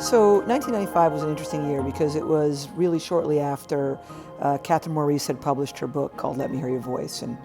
So 1995 was an interesting year because it was really shortly after Catherine Maurice had published her book called Let Me Hear Your Voice. And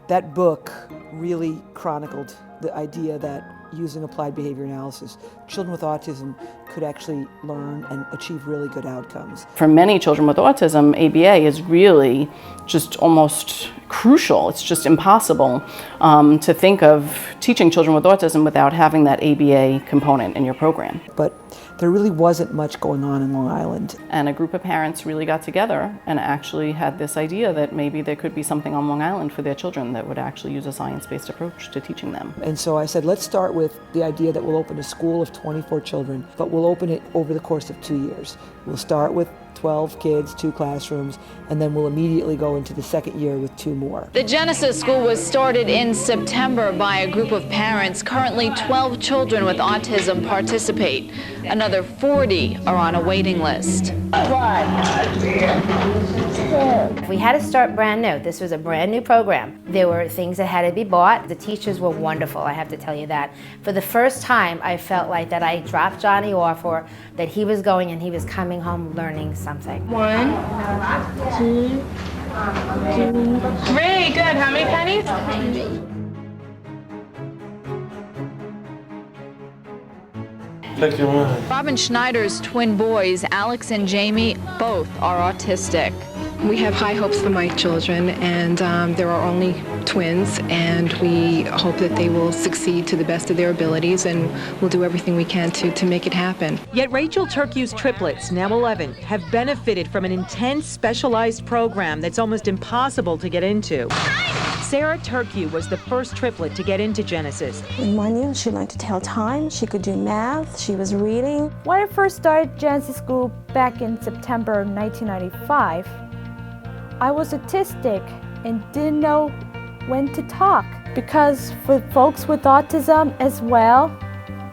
that book really chronicled the idea that using applied behavior analysis, children with autism could actually learn and achieve really good outcomes. For many children with autism, ABA is really just almost crucial. It's just impossible to think of teaching children with autism without having that ABA component in your program. But there really wasn't much going on in Long Island. And a group of parents really got together and actually had this idea that maybe there could be something on Long Island for their children that would actually use a science-based approach to teaching them. And so I said, let's start with the idea that we'll open a school of 24 children, but we'll open it over the course of 2 years. We'll start with 12 kids, 2 classrooms, and then we'll immediately go into the second year with 2 more. The Genesis School was started in September by a group of parents. Currently, 12 children with autism participate. Another 40 are on a waiting list. We had to start brand new. This was a brand new program. There were things that had to be bought. The teachers were wonderful, I have to tell you that. For the first time, I felt like that I dropped Johnny off, or that he was going and he was coming home learning something. 1, 2, 3. Really good. How many pennies? Robin Schneider's twin boys, Alex and Jamie, both are autistic. We have high hopes for my children, and there are only twins, and we hope that they will succeed to the best of their abilities, and we'll do everything we can to make it happen. Yet Rachel Turcue's triplets, now 11, have benefited from an intense, specialized program that's almost impossible to get into. Sarah Turcue was the first triplet to get into Genesis. In 1 year, she learned to tell time, she could do math, she was reading. When I first started Genesis School back in September 1995, I was autistic and didn't know when to talk, because for folks with autism as well,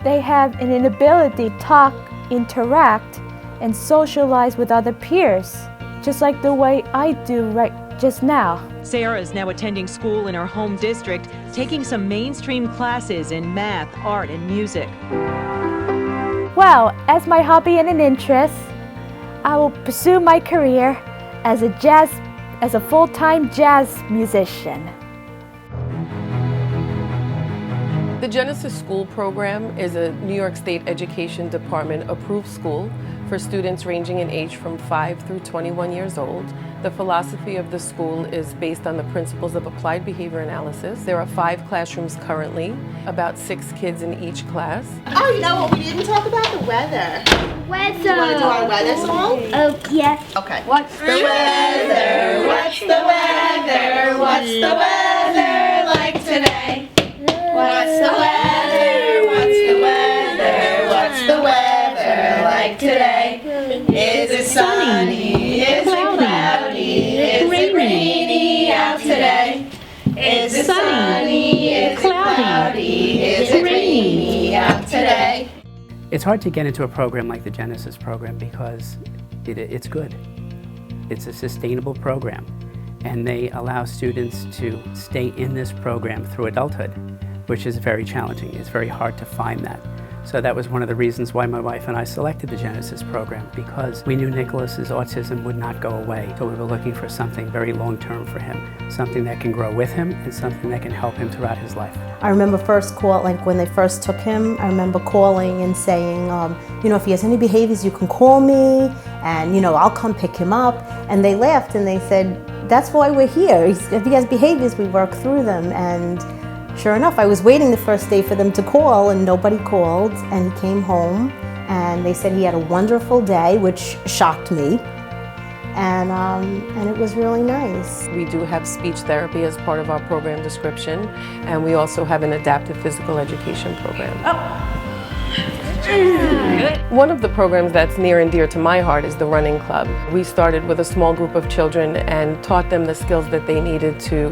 they have an inability to talk, interact, and socialize with other peers, just like the way I do right just now. Sarah is now attending school in her home district, taking some mainstream classes in math, art, and music. Well, as my hobby and an interest, I will pursue my career as a full-time jazz musician. The Genesis School program is a New York State Education Department approved school for students ranging in age from 5 through 21 years old. The philosophy of the school is based on the principles of applied behavior analysis. There are 5 classrooms currently, about 6 kids in each class. Oh, you know what we didn't talk about? The weather. Weather. Do you want to do our weather song? Oh, yes. Okay. What's the weather? What's the weather? What's the weather like today? What's the weather? What's the weather? What's the weather like today? Is it sunny? Is it cloudy? Is it rainy out today? Is it sunny? Is it cloudy? Is it rainy out today? It's hard to get into a program like the Genesis program because it's good. It's a sustainable program, and they allow students to stay in this program through adulthood, which is very challenging. It's very hard to find that. So that was one of the reasons why my wife and I selected the Genesis program, because we knew Nicholas's autism would not go away. So we were looking for something very long-term for him, something that can grow with him and something that can help him throughout his life. I remember when they first took him, I remember calling and saying, if he has any behaviors, you can call me, and I'll come pick him up. And they laughed and they said, that's why we're here. If he has behaviors, we work through them. And sure enough, I was waiting the first day for them to call, and nobody called, and he came home, and they said he had a wonderful day, which shocked me, and it was really nice. We do have speech therapy as part of our program description, and we also have an adaptive physical education program. One of the programs that's near and dear to my heart is the running club. We started with a small group of children and taught them the skills that they needed to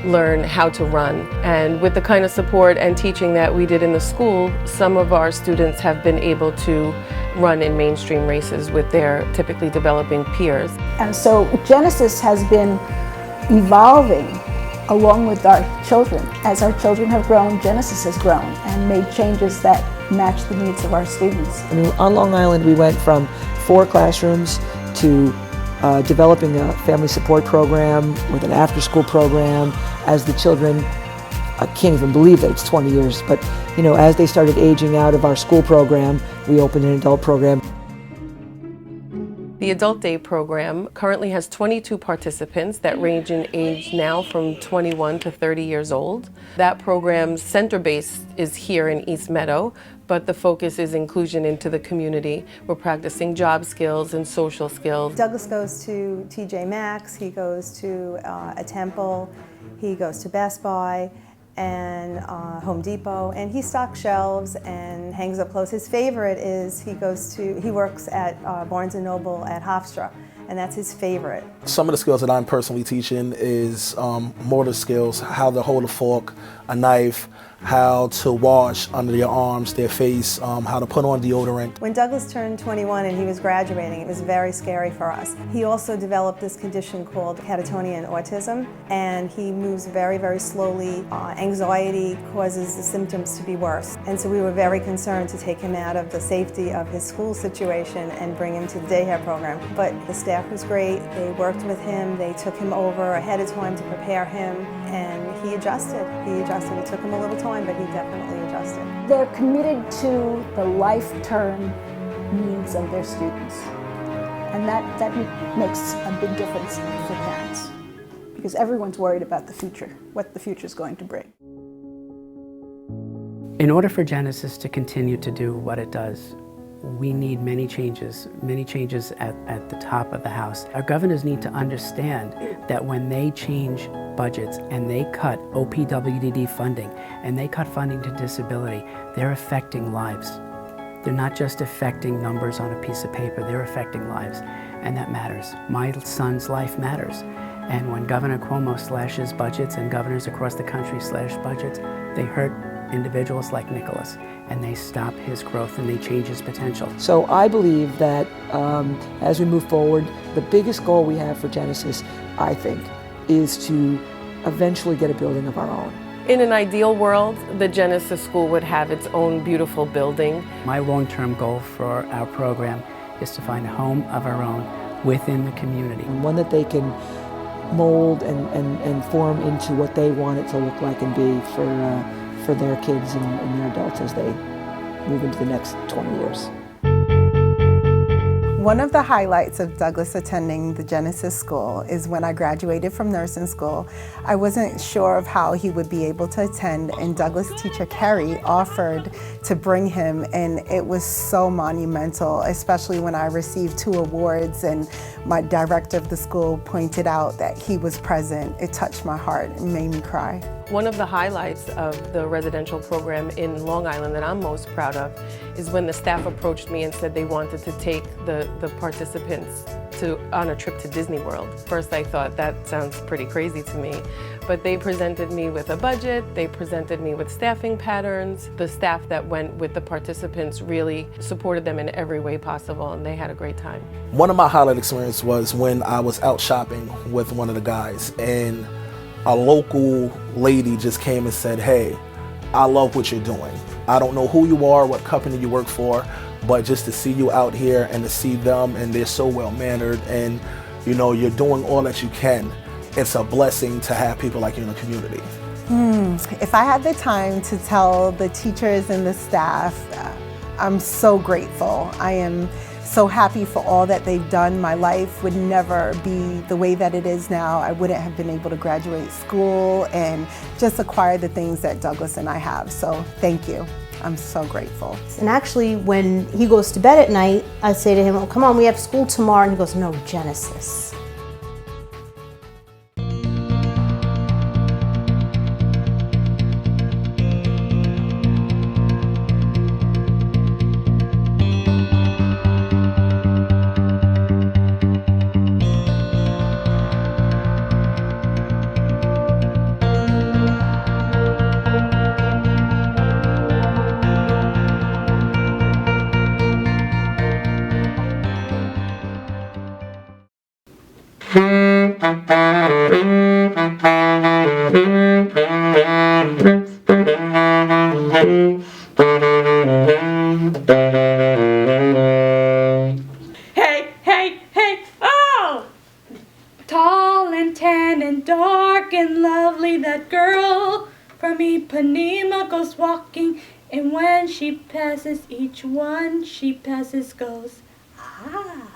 learn how to run. And with the kind of support and teaching that we did in the school, some of our students have been able to run in mainstream races with their typically developing peers. And so Genesis has been evolving along with our children. As our children have grown, Genesis has grown and made changes that match the needs of our students. I mean, on Long Island, we went from 4 classrooms to developing a family support program with an after-school program. As the children, I can't even believe that it's 20 years, but you know, as they started aging out of our school program, we opened an adult program. The Adult Day program currently has 22 participants that range in age now from 21 to 30 years old. That program's center base is here in East Meadow, but the focus is inclusion into the community. We're practicing job skills and social skills. Douglas goes to TJ Maxx, he goes to a Temple, he goes to Best Buy and Home Depot, and he stocks shelves and hangs up clothes. His favorite is he works at Barnes & Noble at Hofstra, and that's his favorite. Some of the skills that I'm personally teaching is motor skills, how to hold a fork, a knife, how to wash under their arms, their face, how to put on deodorant. When Douglas turned 21 and he was graduating, it was very scary for us. He also developed this condition called catatonia and autism, and he moves very, very slowly. Anxiety causes the symptoms to be worse, and so we were very concerned to take him out of the safety of his school situation and bring him to the daycare program. But the staff was great. They worked with him. They took him over ahead of time to prepare him, and he adjusted. It took him a little time, but he definitely adjusted. They're committed to the life-term needs of their students. And that makes a big difference for parents, because everyone's worried about the future, what the future is going to bring. In order for Genesis to continue to do what it does, we need many changes at the top of the house. Our governors need to understand that when they change budgets and they cut OPWDD funding and they cut funding to disability, they're affecting lives. They're not just affecting numbers on a piece of paper, they're affecting lives, and that matters. My son's life matters. And when Governor Cuomo slashes budgets and governors across the country slash budgets, they hurt individuals like Nicholas, and they stop his growth and they change his potential. So I believe that as we move forward, the biggest goal we have for Genesis, I think, is to eventually get a building of our own. In an ideal world, the Genesis School would have its own beautiful building. My long-term goal for our program is to find a home of our own within the community. One that they can mold and form into what they want it to look like and be for their kids and their adults as they move into the next 20 years. One of the highlights of Douglas attending the Genesis School is when I graduated from nursing school. I wasn't sure of how he would be able to attend, and Douglas teacher Kerry offered to bring him, and it was so monumental, especially when I received 2 awards and my director of the school pointed out that he was present. It touched my heart and made me cry. One of the highlights of the residential program in Long Island that I'm most proud of is when the staff approached me and said they wanted to take the participants on a trip to Disney World. First I thought that sounds pretty crazy to me, but they presented me with a budget, they presented me with staffing patterns. The staff that went with the participants really supported them in every way possible, and they had a great time. One of my highlight experiences was when I was out shopping with one of the guys, and a local lady just came and said, "Hey, I love what you're doing. I don't know who you are, what company you work for, but just to see you out here and to see them, and they're so well-mannered, and you know, you're doing all that you can. It's a blessing to have people like you in the community." If I had the time to tell the teachers and the staff, I'm so grateful. I am so happy for all that they've done. My life would never be the way that it is now. I wouldn't have been able to graduate school and just acquire the things that Douglas and I have. So thank you. I'm so grateful. And actually, when he goes to bed at night, I say to him, "Oh, come on, we have school tomorrow." And he goes, "No, Genesis." Hey, hey, hey, oh! Tall and tan and dark and lovely, that girl from Ipanema goes walking, and when she passes each one she passes goes, ah.